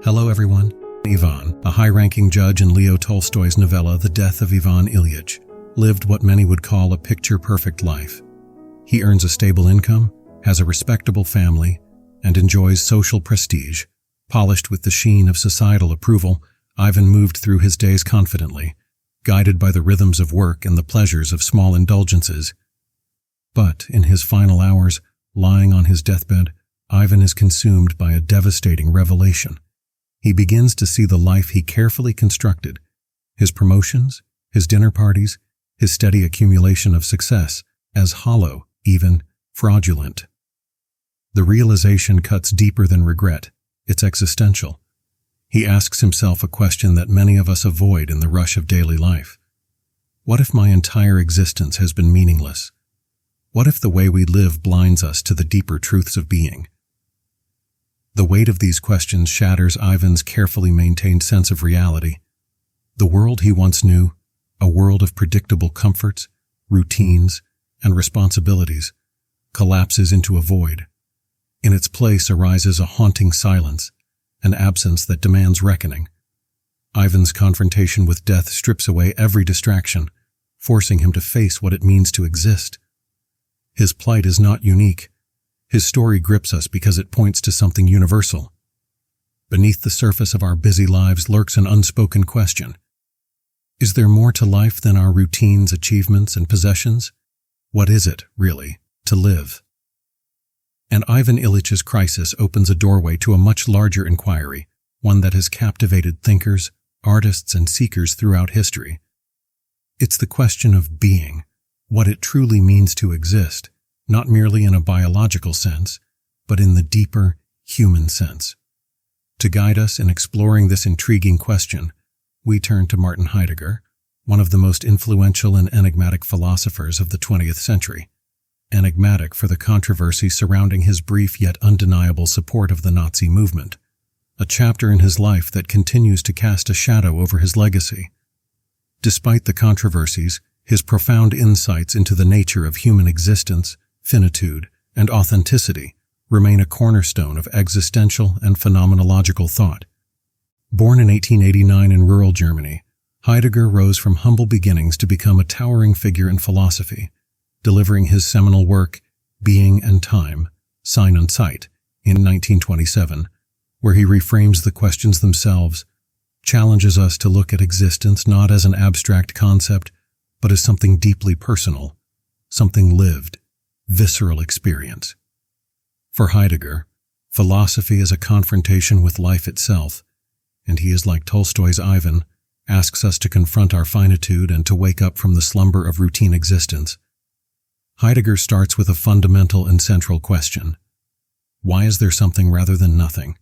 Hello everyone. Ivan, a high-ranking judge in Leo Tolstoy's novella The Death of Ivan Ilyich, lived what many would call a picture-perfect life. He earns a stable income, has a respectable family, and enjoys social prestige. Polished with the sheen of societal approval, Ivan moved through his days confidently, guided by the rhythms of work and the pleasures of small indulgences. But in his final hours, lying on his deathbed, Ivan is consumed by a devastating revelation. He begins to see the life he carefully constructed, his promotions, his dinner parties, his steady accumulation of success, as hollow, even fraudulent. The realization cuts deeper than regret. It's existential. He asks himself a question that many of us avoid in the rush of daily life. What if my entire existence has been meaningless? What if the way we live blinds us to the deeper truths of being? The weight of these questions shatters Ivan's carefully maintained sense of reality. The world he once knew, a world of predictable comforts, routines, and responsibilities, collapses into a void. In its place arises a haunting silence, an absence that demands reckoning. Ivan's confrontation with death strips away every distraction, forcing him to face what it means to exist. His plight is not unique. His story grips us because it points to something universal. Beneath the surface of our busy lives lurks an unspoken question. Is there more to life than our routines, achievements, and possessions? What is it, really, to live? And Ivan Ilyich's crisis opens a doorway to a much larger inquiry, one that has captivated thinkers, artists, and seekers throughout history. It's the question of being, what it truly means to exist, not merely in a biological sense, but in the deeper, human sense. To guide us in exploring this intriguing question, we turn to Martin Heidegger, one of the most influential and enigmatic philosophers of the 20th century. Enigmatic for the controversy surrounding his brief yet undeniable support of the Nazi movement, a chapter in his life that continues to cast a shadow over his legacy. Despite the controversies, his profound insights into the nature of human existence, finitude, and authenticity remain a cornerstone of existential and phenomenological thought. Born in 1889 in rural Germany, Heidegger rose from humble beginnings to become a towering figure in philosophy, delivering his seminal work, Being and Time, Sein und Zeit, in 1927, where he reframes the questions themselves, challenges us to look at existence not as an abstract concept, but as something deeply personal, something lived, visceral experience. For Heidegger, philosophy is a confrontation with life itself, and he is like Tolstoy's Ivan, asks us to confront our finitude and to wake up from the slumber of routine existence. Heidegger starts with a fundamental and central question. Why is there something rather than nothing?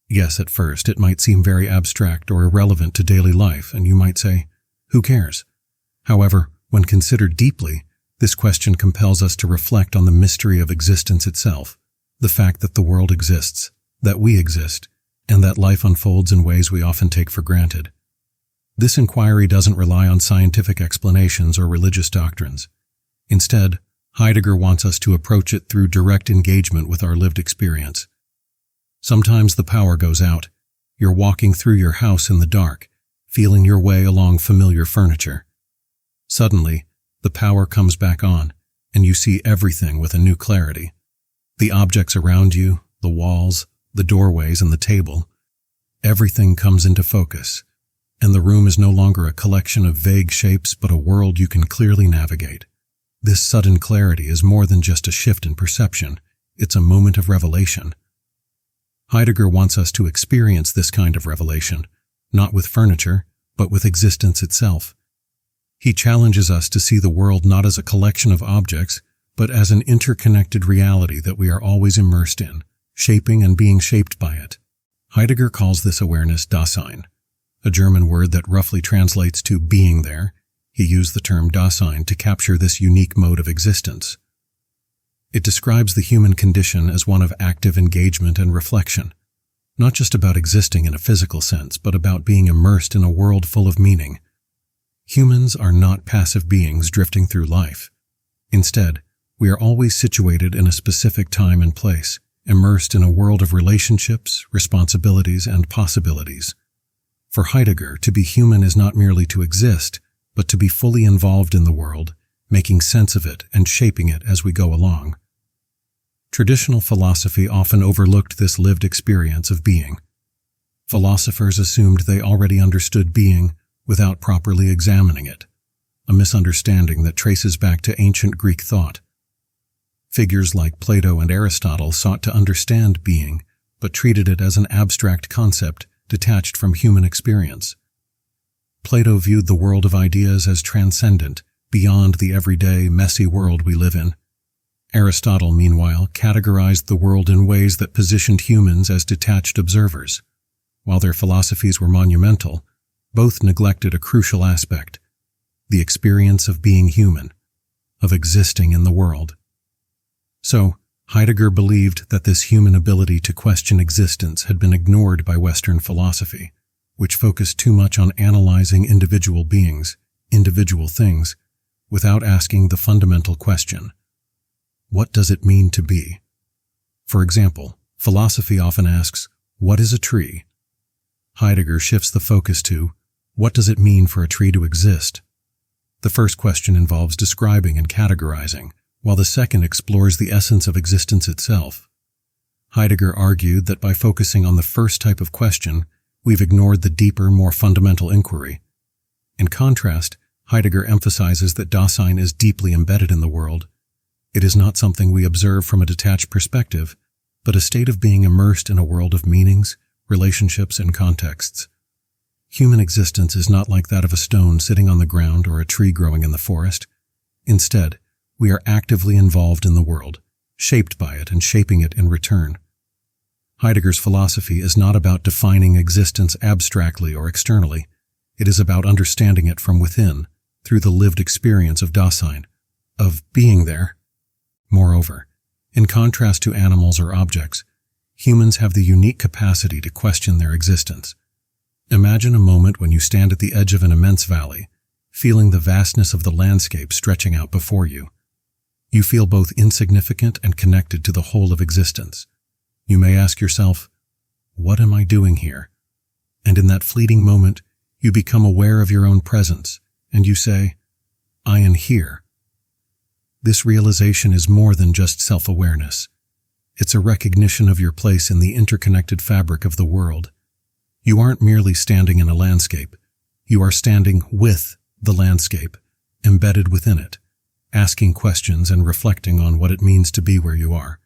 Yes, at first it might seem very abstract or irrelevant to daily life, and you might say, who cares? However, when considered deeply, this question compels us to reflect on the mystery of existence itself, the fact that the world exists, that we exist, and that life unfolds in ways we often take for granted. This inquiry doesn't rely on scientific explanations or religious doctrines. Instead, Heidegger wants us to approach it through direct engagement with our lived experience. Sometimes the power goes out. You're walking through your house in the dark, feeling your way along familiar furniture. Suddenly, the power comes back on, and you see everything with a new clarity. The objects around you, the walls, the doorways, and the table, everything comes into focus, and the room is no longer a collection of vague shapes but a world you can clearly navigate. This sudden clarity is more than just a shift in perception, it's a moment of revelation. Heidegger wants us to experience this kind of revelation, not with furniture, but with existence itself. He challenges us to see the world not as a collection of objects, but as an interconnected reality that we are always immersed in, shaping and being shaped by it. Heidegger calls this awareness Dasein, a German word that roughly translates to being there. He used the term Dasein to capture this unique mode of existence. It describes the human condition as one of active engagement and reflection, not just about existing in a physical sense, but about being immersed in a world full of meaning. Humans are not passive beings drifting through life. Instead, we are always situated in a specific time and place, immersed in a world of relationships, responsibilities, and possibilities. For Heidegger, to be human is not merely to exist, but to be fully involved in the world, making sense of it and shaping it as we go along. Traditional philosophy often overlooked this lived experience of being. Philosophers assumed they already understood being without properly examining it, a misunderstanding that traces back to ancient Greek thought. Figures like Plato and Aristotle sought to understand being, but treated it as an abstract concept detached from human experience. Plato viewed the world of ideas as transcendent, beyond the everyday, messy world we live in. Aristotle, meanwhile, categorized the world in ways that positioned humans as detached observers. While their philosophies were monumental, both neglected a crucial aspect: the experience of being human, of existing in the world. So, Heidegger believed that this human ability to question existence had been ignored by Western philosophy, which focused too much on analyzing individual beings, individual things, without asking the fundamental question: what does it mean to be? For example, philosophy often asks, what is a tree? Heidegger shifts the focus to, what does it mean for a tree to exist? The first question involves describing and categorizing, while the second explores the essence of existence itself. Heidegger argued that by focusing on the first type of question, we've ignored the deeper, more fundamental inquiry. In contrast, Heidegger emphasizes that Dasein is deeply embedded in the world. It is not something we observe from a detached perspective, but a state of being immersed in a world of meanings, relationships, and contexts. Human existence is not like that of a stone sitting on the ground or a tree growing in the forest. Instead, we are actively involved in the world, shaped by it and shaping it in return. Heidegger's philosophy is not about defining existence abstractly or externally. It is about understanding it from within, through the lived experience of Dasein, of being there. Moreover, in contrast to animals or objects, humans have the unique capacity to question their existence. Imagine a moment when you stand at the edge of an immense valley, feeling the vastness of the landscape stretching out before you. You feel both insignificant and connected to the whole of existence. You may ask yourself, what am I doing here? And in that fleeting moment, you become aware of your own presence, and you say, I am here. This realization is more than just self-awareness. It's a recognition of your place in the interconnected fabric of the world. You aren't merely standing in a landscape. You are standing with the landscape, embedded within it, asking questions and reflecting on what it means to be where you are.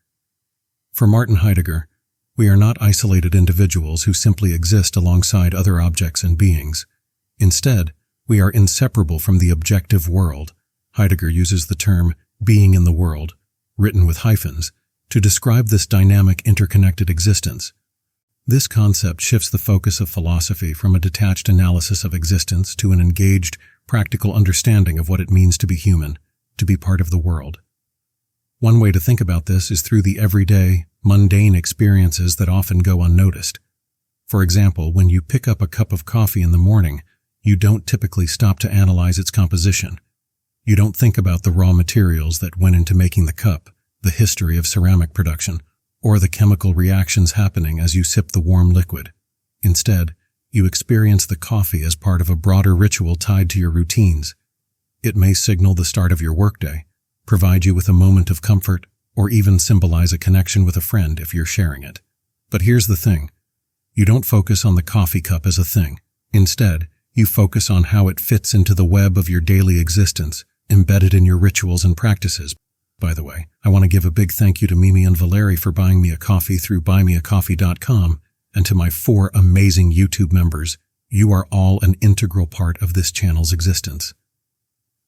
For Martin Heidegger, we are not isolated individuals who simply exist alongside other objects and beings. Instead, we are inseparable from the objective world. Heidegger uses the term being in the world, written with hyphens, to describe this dynamic, interconnected existence. This concept shifts the focus of philosophy from a detached analysis of existence to an engaged, practical understanding of what it means to be human, to be part of the world. One way to think about this is through the everyday, mundane experiences that often go unnoticed. For example, when you pick up a cup of coffee in the morning, you don't typically stop to analyze its composition. You don't think about the raw materials that went into making the cup, the history of ceramic production, or the chemical reactions happening as you sip the warm liquid. Instead, you experience the coffee as part of a broader ritual tied to your routines. It may signal the start of your workday, provide you with a moment of comfort, or even symbolize a connection with a friend if you're sharing it. But here's the thing. You don't focus on the coffee cup as a thing. Instead, you focus on how it fits into the web of your daily existence, embedded in your rituals and practices. By the way, I want to give a big thank you to Mimi and Valerie for buying me a coffee through buymeacoffee.com, and to my 4 amazing YouTube members. You are all an integral part of this channel's existence.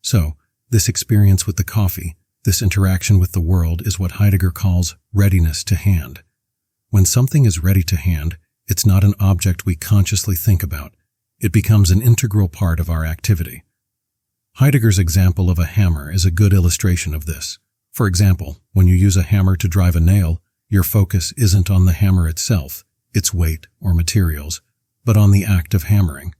So, this experience with the coffee, this interaction with the world, is what Heidegger calls readiness-to-hand. When something is ready to hand, it's not an object we consciously think about. It becomes an integral part of our activity. Heidegger's example of a hammer is a good illustration of this. For example, when you use a hammer to drive a nail, your focus isn't on the hammer itself, its weight or materials, but on the act of hammering.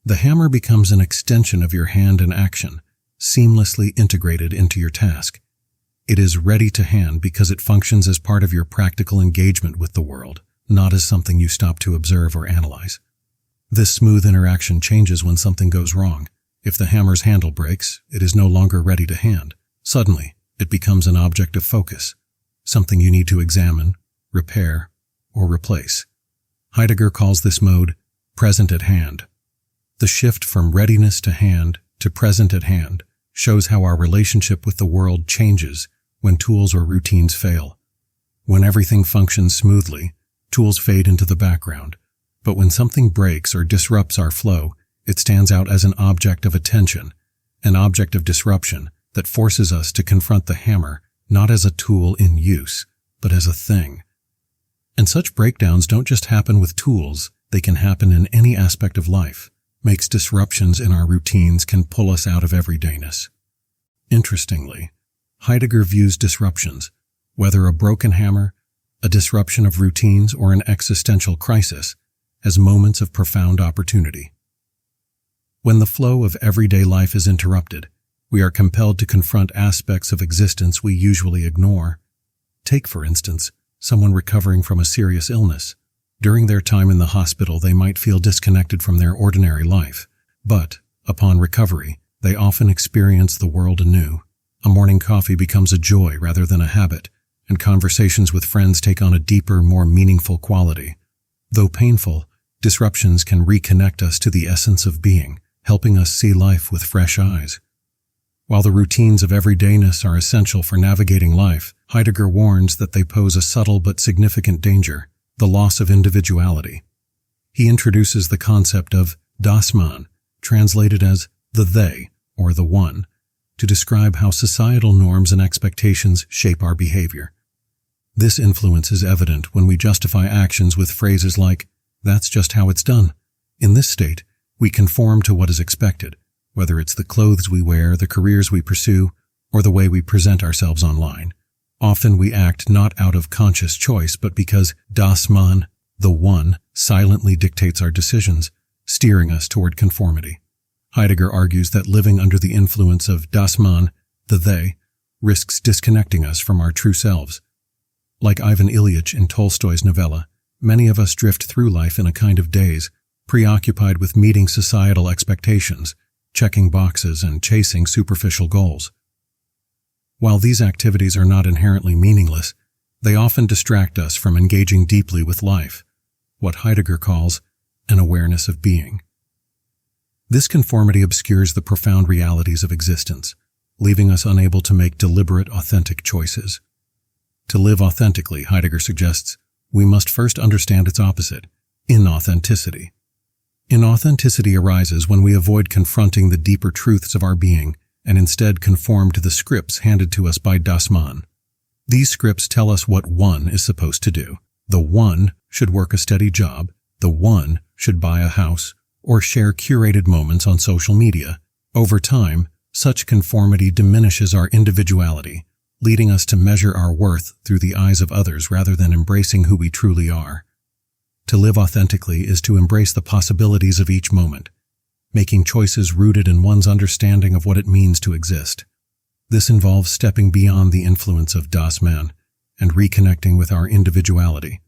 The hammer becomes an extension of your hand and action, seamlessly integrated into your task. It is ready to hand because it functions as part of your practical engagement with the world, not as something you stop to observe or analyze. This smooth interaction changes when something goes wrong. If the hammer's handle breaks, it is no longer ready to hand. Suddenly, it becomes an object of focus, something you need to examine, repair, or replace. Heidegger calls this mode present at hand. The shift from readiness to hand to present at hand shows how our relationship with the world changes when tools or routines fail. When everything functions smoothly, tools fade into the background. But when something breaks or disrupts our flow, it stands out as an object of attention, an object of disruption that forces us to confront the hammer not as a tool in use, but as a thing. And such breakdowns don't just happen with tools, they can happen in any aspect of life. Makes disruptions in our routines can pull us out of everydayness. Interestingly, Heidegger views disruptions, whether a broken hammer, a disruption of routines, or an existential crisis, as moments of profound opportunity. When the flow of everyday life is interrupted, we are compelled to confront aspects of existence we usually ignore. Take, for instance, someone recovering from a serious illness. During their time in the hospital, they might feel disconnected from their ordinary life, but, upon recovery, they often experience the world anew. A morning coffee becomes a joy rather than a habit, and conversations with friends take on a deeper, more meaningful quality. Though painful, disruptions can reconnect us to the essence of being, helping us see life with fresh eyes. While the routines of everydayness are essential for navigating life, Heidegger warns that they pose a subtle but significant danger: the loss of individuality. He introduces the concept of Dasein, translated as the they, or the one, to describe how societal norms and expectations shape our behavior. This influence is evident when we justify actions with phrases like, "That's just how it's done." In this state, we conform to what is expected, whether it's the clothes we wear, the careers we pursue, or the way we present ourselves online. Often we act not out of conscious choice, but because Dasein, the one, silently dictates our decisions, steering us toward conformity. Heidegger argues that living under the influence of Dasein, the they, risks disconnecting us from our true selves. Like Ivan Ilyich in Tolstoy's novella, many of us drift through life in a kind of daze, preoccupied with meeting societal expectations, checking boxes, and chasing superficial goals. While these activities are not inherently meaningless, they often distract us from engaging deeply with life, what Heidegger calls an awareness of being. This conformity obscures the profound realities of existence, leaving us unable to make deliberate, authentic choices. To live authentically, Heidegger suggests, we must first understand its opposite, inauthenticity. Inauthenticity arises when we avoid confronting the deeper truths of our being and instead conform to the scripts handed to us by Dasein. These scripts tell us what one is supposed to do. The one should work a steady job, the one should buy a house, or share curated moments on social media. Over time, such conformity diminishes our individuality, leading us to measure our worth through the eyes of others rather than embracing who we truly are. To live authentically is to embrace the possibilities of each moment, making choices rooted in one's understanding of what it means to exist. This involves stepping beyond the influence of Dasein and reconnecting with our individuality.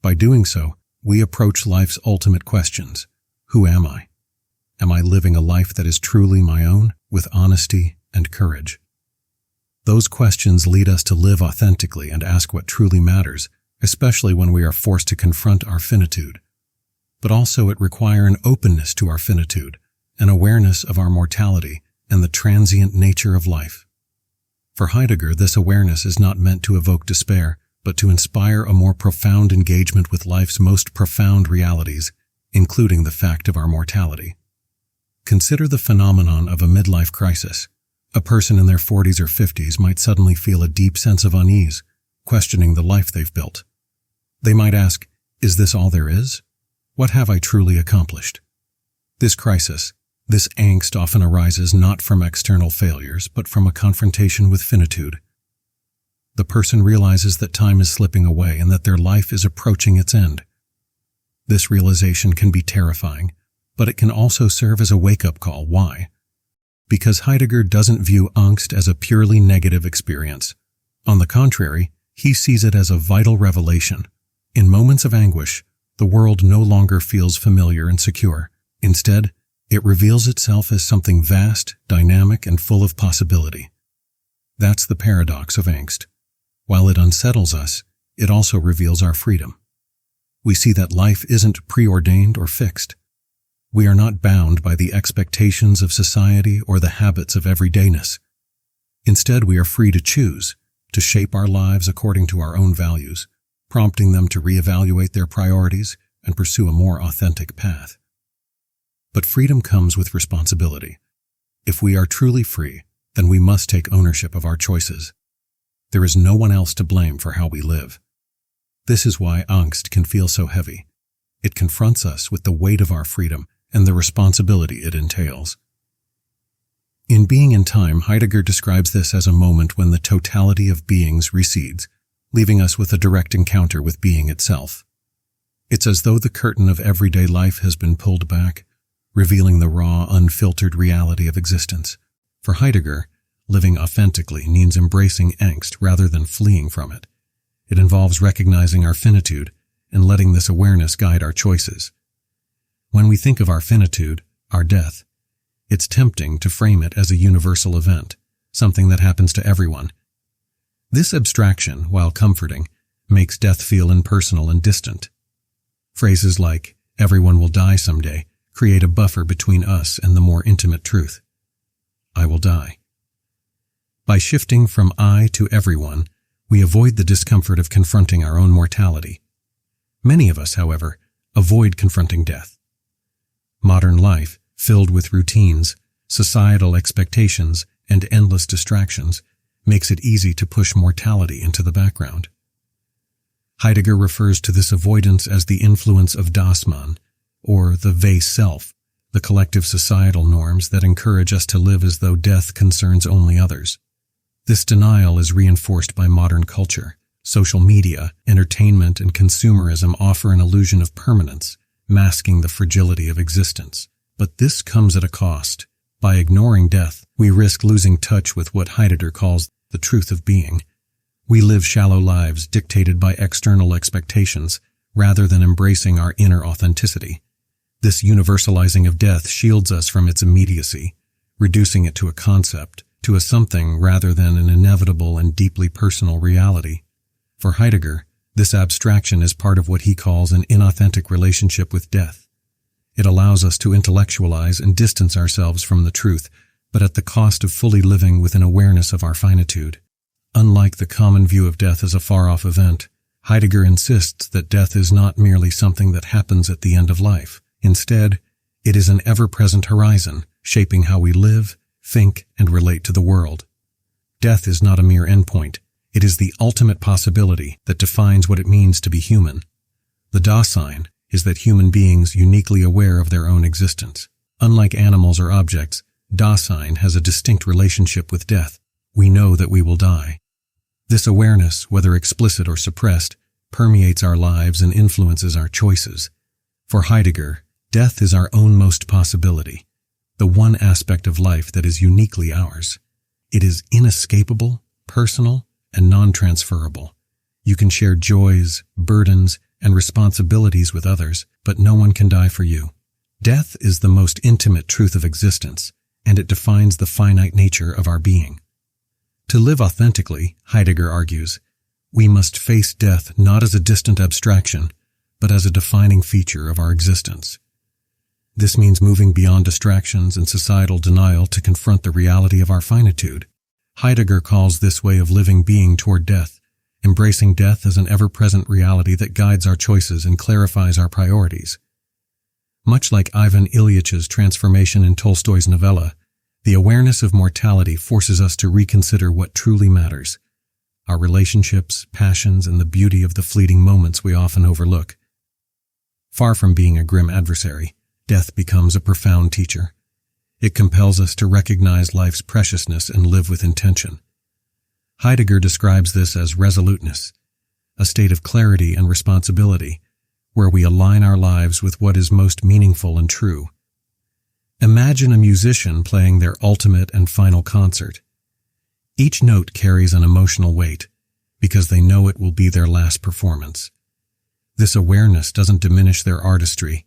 By doing so, we approach life's ultimate questions. Who am I? Am I living a life that is truly my own, with honesty and courage? Those questions lead us to live authentically and ask what truly matters, especially when we are forced to confront our finitude. But also it requires an openness to our finitude, an awareness of our mortality and the transient nature of life. For Heidegger, this awareness is not meant to evoke despair, but to inspire a more profound engagement with life's most profound realities, including the fact of our mortality. Consider the phenomenon of a midlife crisis. A person in their 40s or 50s might suddenly feel a deep sense of unease, questioning the life they've built. They might ask, is this all there is? What have I truly accomplished? This crisis, this angst often arises not from external failures, but from a confrontation with finitude. The person realizes that time is slipping away and that their life is approaching its end. This realization can be terrifying, but it can also serve as a wake-up call. Why? because Heidegger doesn't view angst as a purely negative experience. On the contrary, he sees it as a vital revelation. In moments of anguish, the world no longer feels familiar and secure. Instead, it reveals itself as something vast, dynamic, and full of possibility. That's the paradox of angst. While it unsettles us, it also reveals our freedom. We see that life isn't preordained or fixed. We are not bound by the expectations of society or the habits of everydayness. Instead, we are free to choose, to shape our lives according to our own values, prompting them to reevaluate their priorities and pursue a more authentic path. But freedom comes with responsibility. If we are truly free, then we must take ownership of our choices. There is no one else to blame for how we live. This is why angst can feel so heavy. It confronts us with the weight of our freedom and the responsibility it entails. In Being in Time, Heidegger describes this as a moment when the totality of beings recedes, leaving us with a direct encounter with being itself. It's as though the curtain of everyday life has been pulled back, revealing the raw, unfiltered reality of existence. For Heidegger, living authentically means embracing angst rather than fleeing from it. It involves recognizing our finitude and letting this awareness guide our choices. When we think of our finitude, our death, it's tempting to frame it as a universal event, something that happens to everyone. This abstraction, while comforting, makes death feel impersonal and distant. Phrases like, "everyone will die someday," create a buffer between us and the more intimate truth. I will die. By shifting from I to everyone, we avoid the discomfort of confronting our own mortality. Many of us, however, avoid confronting death. Modern life, filled with routines, societal expectations, and endless distractions, makes it easy to push mortality into the background. Heidegger refers to this avoidance as the influence of Dasein, or the vase self, the collective societal norms that encourage us to live as though death concerns only others. This denial is reinforced by modern culture. Social media, entertainment, and consumerism offer an illusion of permanence, masking the fragility of existence. But this comes at a cost. By ignoring death, we risk losing touch with what Heidegger calls the truth of being. We live shallow lives dictated by external expectations, rather than embracing our inner authenticity. This universalizing of death shields us from its immediacy, reducing it to a concept, to a something rather than an inevitable and deeply personal reality. For Heidegger, this abstraction is part of what he calls an inauthentic relationship with death. It allows us to intellectualize and distance ourselves from the truth, but at the cost of fully living with an awareness of our finitude. Unlike the common view of death as a far-off event, Heidegger insists that death is not merely something that happens at the end of life. Instead, it is an ever-present horizon, shaping how we live, think, and relate to the world. Death is not a mere endpoint. It is the ultimate possibility that defines what it means to be human. The Dasein is that human beings uniquely aware of their own existence. Unlike animals or objects, Dasein has a distinct relationship with death. We know that we will die. This awareness, whether explicit or suppressed, permeates our lives and influences our choices. For Heidegger, death is our own most possibility, the one aspect of life that is uniquely ours. It is inescapable, personal, and non-transferable. You can share joys, burdens, and responsibilities with others, but no one can die for you. Death is the most intimate truth of existence, and it defines the finite nature of our being. To live authentically, Heidegger argues, we must face death not as a distant abstraction, but as a defining feature of our existence. This means moving beyond distractions and societal denial to confront the reality of our finitude. Heidegger calls this way of living being toward death, embracing death as an ever-present reality that guides our choices and clarifies our priorities. Much like Ivan Ilyич's transformation in Tolstoy's novella, the awareness of mortality forces us to reconsider what truly matters, our relationships, passions, and the beauty of the fleeting moments we often overlook. Far from being a grim adversary, death becomes a profound teacher. It compels us to recognize life's preciousness and live with intention. Heidegger describes this as resoluteness, a state of clarity and responsibility, where we align our lives with what is most meaningful and true. Imagine a musician playing their ultimate and final concert. Each note carries an emotional weight because they know it will be their last performance. This awareness doesn't diminish their artistry.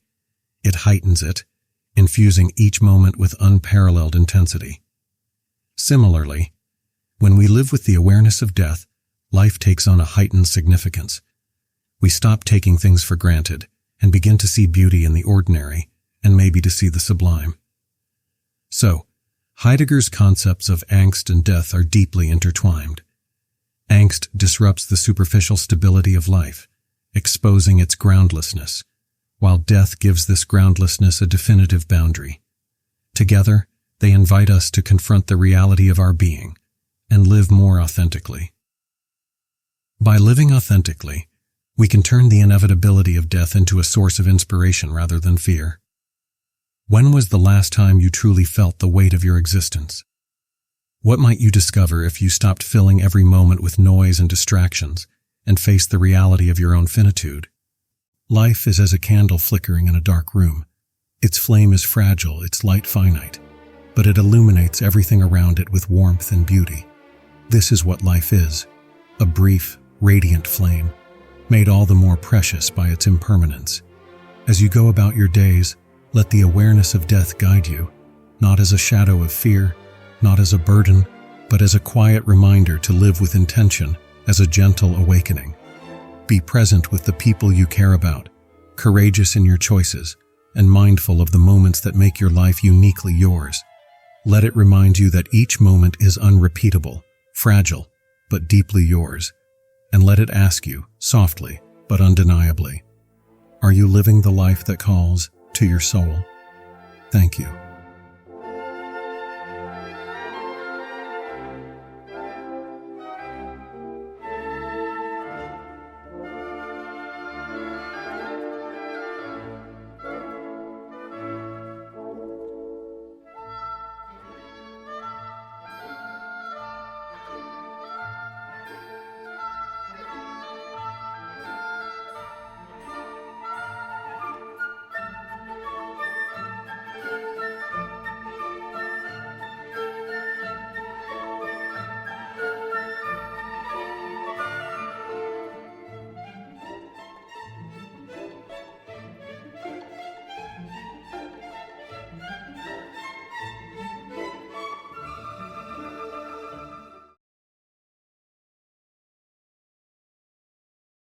It heightens it, infusing each moment with unparalleled intensity. Similarly, when we live with the awareness of death, life takes on a heightened significance. We stop taking things for granted and begin to see beauty in the ordinary and maybe to see the sublime. So, Heidegger's concepts of angst and death are deeply intertwined. Angst disrupts the superficial stability of life, exposing its groundlessness, while death gives this groundlessness a definitive boundary. Together, they invite us to confront the reality of our being and live more authentically. By living authentically, we can turn the inevitability of death into a source of inspiration rather than fear. When was the last time you truly felt the weight of your existence? What might you discover if you stopped filling every moment with noise and distractions and faced the reality of your own finitude? Life is as a candle flickering in a dark room. Its flame is fragile, its light finite, but it illuminates everything around it with warmth and beauty. This is what life is, a brief, radiant flame, made all the more precious by its impermanence. As you go about your days, let the awareness of death guide you, not as a shadow of fear, not as a burden, but as a quiet reminder to live with intention, as a gentle awakening. Be present with the people you care about, courageous in your choices, and mindful of the moments that make your life uniquely yours. Let it remind you that each moment is unrepeatable, fragile, but deeply yours. And let it ask you, softly, but undeniably, are you living the life that calls to your soul? Thank you.